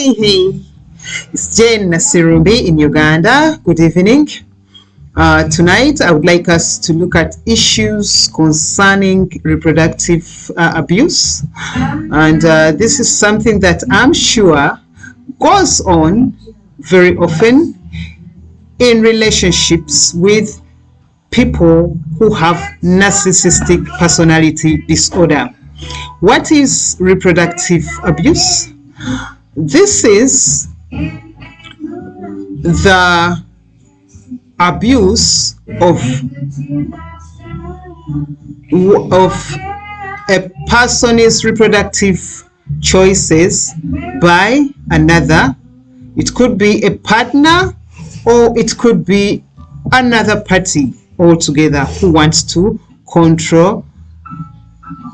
Hey, it's Jane Nasirumbi in Uganda. Good evening. Tonight, I would like us to look at issues concerning reproductive abuse. And this is something that I'm sure goes on very often in relationships with people who have narcissistic personality disorder. What is reproductive abuse? This is the abuse of a person's reproductive choices by another. It could be a partner or it could be another party altogether who wants to control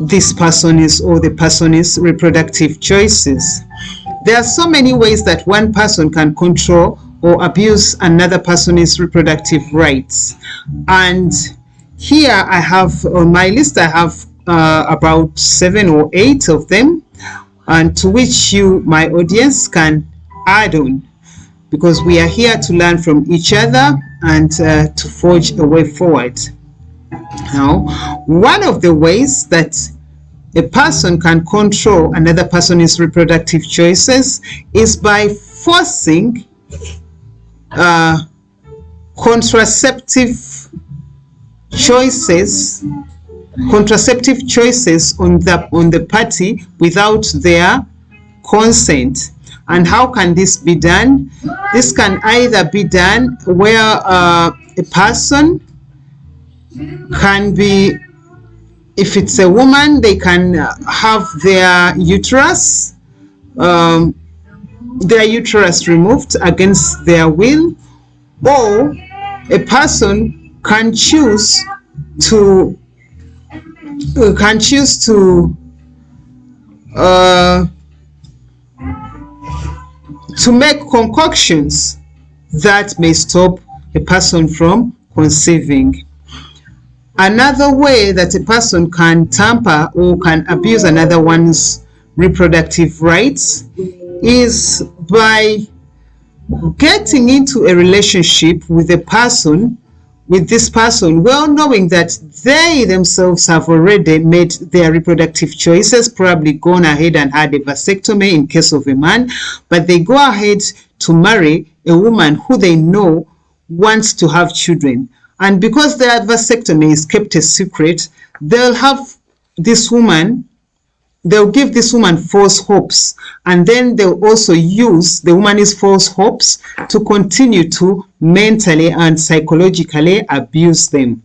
this person's or the person's reproductive choices. There are so many ways that one person can control or abuse another person's reproductive rights. And here I have on my list, I have about 7 or 8 of them, and to which you, my audience, can add on, because we are here to learn from each other and to forge a way forward. Now, one of the ways that a person can control another person's reproductive choices is by forcing contraceptive choices on the party without their consent. And how can this be done? This can either be done where a person can be, if it's a woman, they can have their uterus removed against their will, or a person can choose to make concoctions that may stop a person from conceiving. Another way that a person can tamper or can abuse another one's reproductive rights is by getting into a relationship with this person, well knowing that they themselves have already made their reproductive choices, probably gone ahead and had a vasectomy in case of a man, but they go ahead to marry a woman who they know wants to have children. And because their vasectomy is kept a secret, they'll give this woman false hopes, and then they'll also use the woman's false hopes to continue to mentally and psychologically abuse them.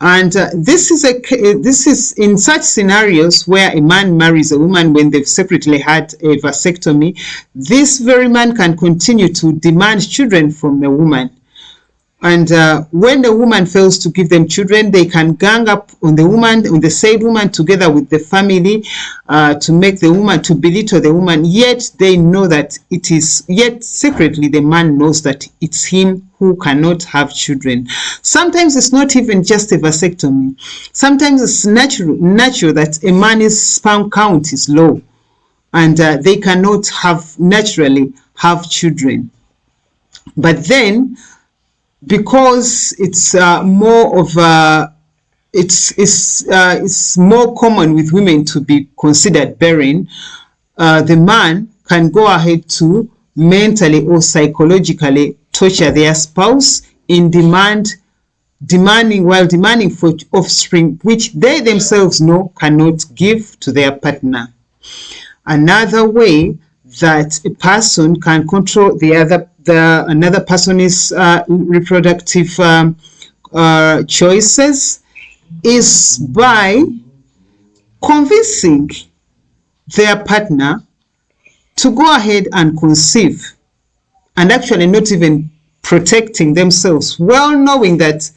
And this is in such scenarios where a man marries a woman when they've separately had a vasectomy. This very man can continue to demand children from the woman. And when the woman fails to give them children, they can gang up on the said woman, together with the family, to make the woman, to belittle the woman. Yet they know that yet secretly the man knows that it's him who cannot have children. Sometimes it's not even just a vasectomy. Sometimes it's natural that a man's sperm count is low, and they cannot naturally have children. But then, because it's more common with women to be considered barren, the man can go ahead to mentally or psychologically torture their spouse in demanding for offspring which they themselves know cannot give to their partner. Another way that a person can control another person's reproductive choices is by convincing their partner to go ahead and conceive, and actually not even protecting themselves, well knowing that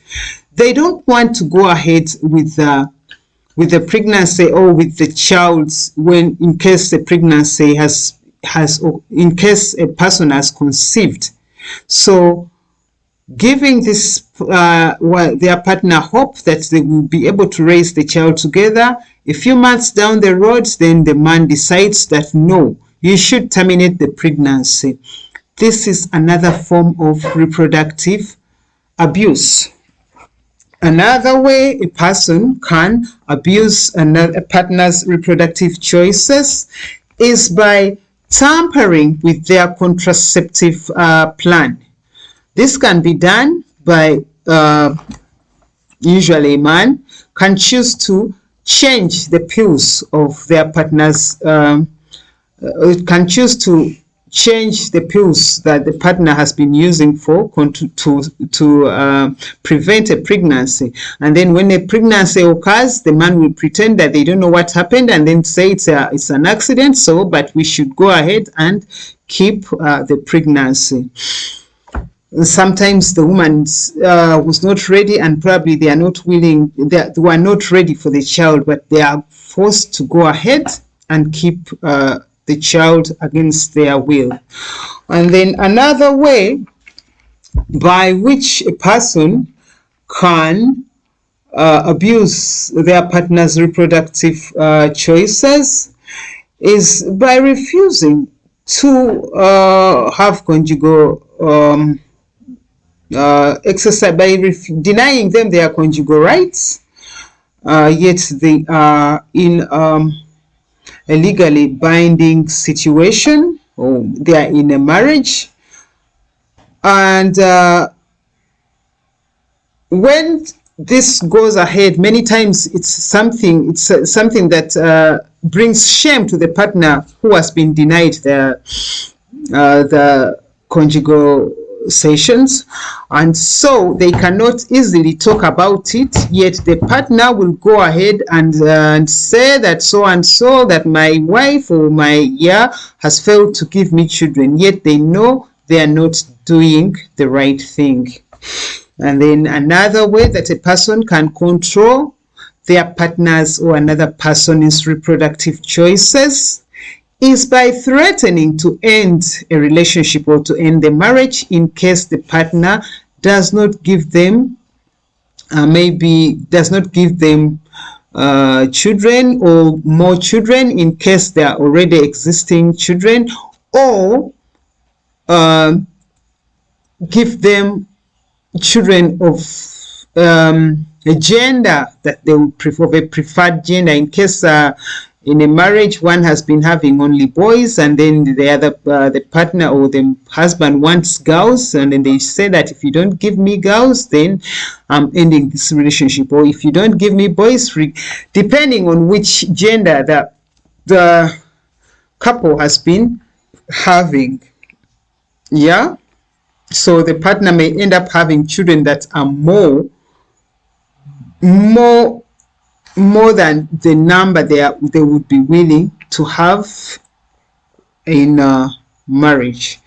they don't want to go ahead with the pregnancy or with the child in case the pregnancy in case a person has conceived. So giving their partner hope that they will be able to raise the child together. A few months down the road, then the man decides that no, you should terminate the pregnancy. This is another form of reproductive abuse. Another way a person can abuse a partner's reproductive choices is by tampering with their contraceptive plan. This can be done by usually a man can choose to change the pills of their partner's can choose to change the pills that the partner has been using to prevent a pregnancy. And then when a pregnancy occurs, the man will pretend that they don't know what happened and then say it's an accident, but we should go ahead and keep the pregnancy. Sometimes the woman was not ready, and probably they are not willing, they were not ready for the child, but they are forced to go ahead and keep the child against their will. And then another way by which a person can abuse their partner's reproductive choices is by refusing to have conjugal exercise, by denying them their conjugal rights, yet they are in a legally binding situation, or they are in a marriage. And when this goes ahead, many times it's something that brings shame to the partner who has been denied the conjugal sessions, and so they cannot easily talk about it, yet the partner will go ahead and say that so and so, that my wife or my has failed to give me children, yet they know they are not doing the right thing. And then another way that a person can control their partner's or another person's reproductive choices is by threatening to end a relationship or to end the marriage in case the partner does not give them children or more children, in case there are already existing children, or give them children of a gender that they would prefer, a preferred gender, in case in a marriage one has been having only boys, and then the partner or the husband wants girls, and then they say that if you don't give me girls, then I'm ending this relationship, or if you don't give me boys, depending on which gender that the couple has been having. So the partner may end up having children that are more than the number they would be willing to have in a marriage.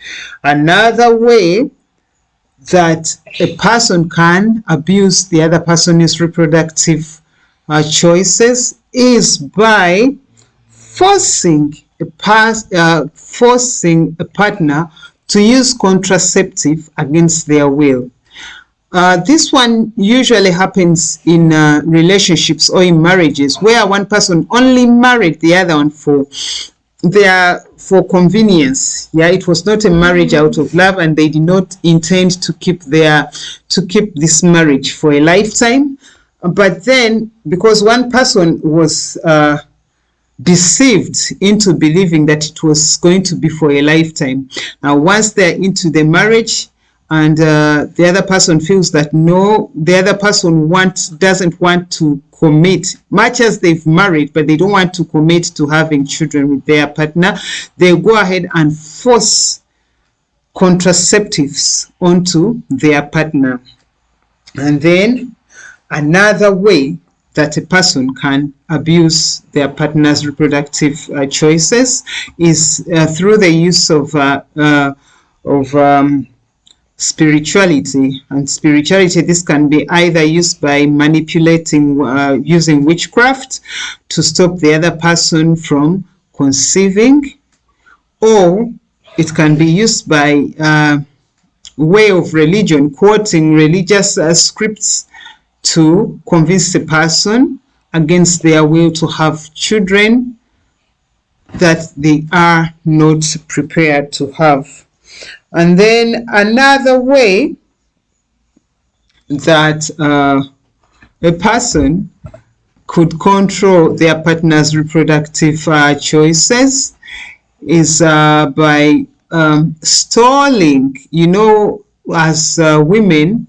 Another way that a person can abuse the other person's reproductive choices is by forcing a partner to use contraceptive against their will. This one usually happens in relationships or in marriages where one person only married the other one for convenience. It was not a marriage out of love, and they did not intend to keep this marriage for a lifetime. But then, because one person was deceived into believing that it was going to be for a lifetime, now once they're into the marriage, and the other person feels that no, the other person doesn't want to commit, much as they've married, but they don't want to commit to having children with their partner, they go ahead and force contraceptives onto their partner. And then another way that a person can abuse their partner's reproductive choices is through the use of spirituality. And spirituality, this can be either used by manipulating, using witchcraft to stop the other person from conceiving, or it can be used by way of religion, quoting religious scripts to convince the person against their will to have children that they are not prepared to have. And then another way that a person could control their partner's reproductive choices is by stalling. You know, as women,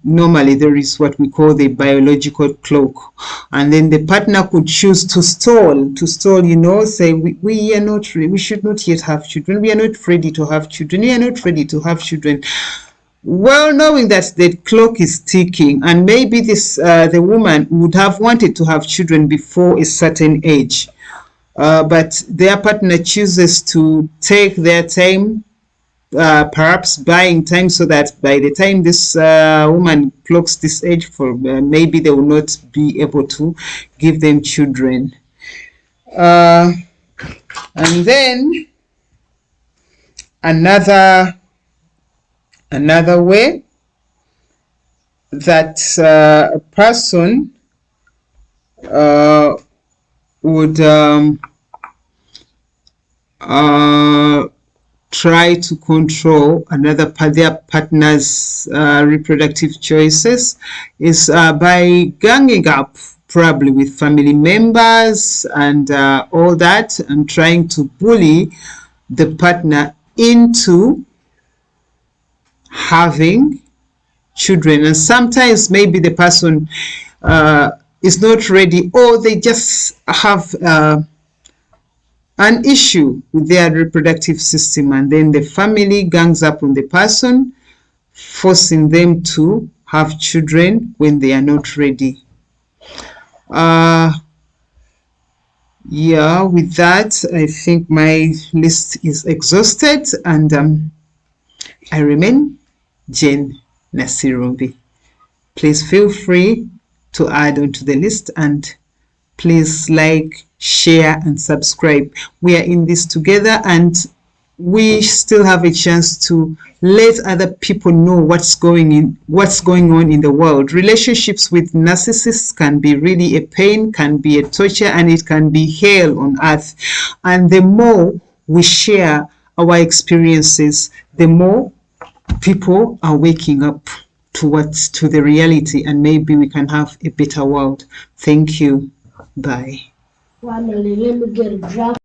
normally there is what we call the biological clock, and then the partner could choose to stall, you know, say we are not ready, we should not yet have children, we are not ready to have children, we are not ready to have children. Well, knowing that the clock is ticking, and maybe the woman would have wanted to have children before a certain age, but their partner chooses to take their time, perhaps buying time, so that by the time this woman clocks this age, for maybe they will not be able to give them children. And then another way that a person would try to control their partner's reproductive choices is by ganging up, probably with family members and all that, and trying to bully the partner into having children. And sometimes maybe the person is not ready, or they just have an issue with their reproductive system, and then the family gangs up on the person, forcing them to have children when they are not ready. Yeah, with that, I think my list is exhausted, and I remain Jane Nasirumbi. Please feel free to add on to the list, and please like, share, and subscribe. We are in this together, and we still have a chance to let other people know what's going on in the world. Relationships with narcissists can be really a pain, can be a torture, and it can be hell on earth. And the more we share our experiences, the more people are waking up to the reality, and maybe we can have a better world. Thank you. Bye. Family, let me get a drop.